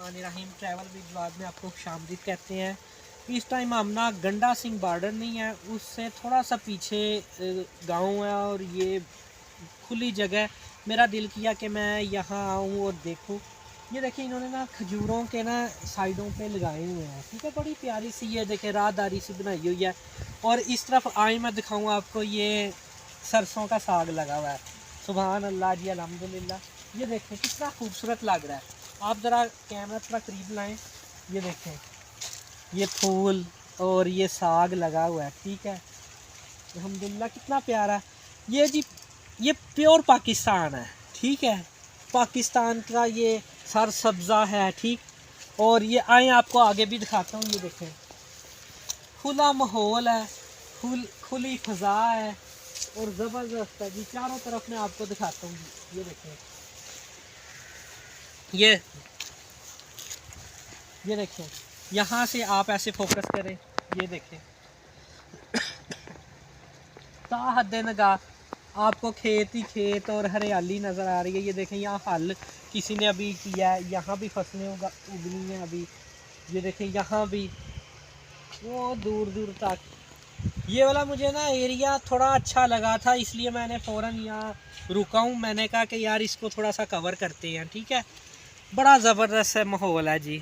बिस्मिल्लाहिर्रहमानिर्रहीम। Travel with vlog में आपको खुशामदीद कहते हैं। इस टाइम हम ना गंडा सिंह बॉर्डर नहीं है, उससे थोड़ा सा पीछे गांव है और ये खुली जगह। मेरा दिल किया कि मैं यहाँ आऊँ और देखूँ। ये देखिए इन्होंने ना खजूरों के ना साइडों पे लगाए हुए हैं, ठीक है, बड़ी प्यारी सी ये देखे राहदारी सी बनाई हुई है। और इस तरफ आए मैं दिखाऊँ आपको, ये सरसों का साग लगा हुआ है। सुभान अल्लाह जी, अल्हम्दुलिल्लाह। ये देखें कितना खूबसूरत लग रहा है। आप ज़रा कैमरा थोड़ा करीब लाएं। ये देखें ये फूल और ये साग लगा हुआ है, ठीक है, अल्हम्दुलिल्लाह कितना प्यारा। ये जी ये प्योर पाकिस्तान है, ठीक है, पाकिस्तान का ये सर सब्ज़ा है, ठीक। और ये आए आपको आगे भी दिखाता हूँ। ये देखें खुला माहौल है, खुली फ़ज़ा है और ज़बरदस्त है जी। चारों तरफ मैं आपको दिखाता हूँ। ये देखें ये देखें, यहाँ से आप ऐसे फोकस करें। ये देखें हद नगाह आपको खेत ही खेत और हरियाली नज़र आ रही है। ये देखें यहाँ हल किसी ने अभी किया है, यहाँ भी फसलें उगनी हैं अभी। ये देखें यहाँ भी वो दूर दूर तक। ये वाला मुझे ना एरिया थोड़ा अच्छा लगा था, इसलिए मैंने फ़ौरन यहाँ रुका हूँ। मैंने कहा कि यार इसको थोड़ा सा कवर करते हैं, ठीक है। बड़ा ज़बरदस्त माहौल है जी।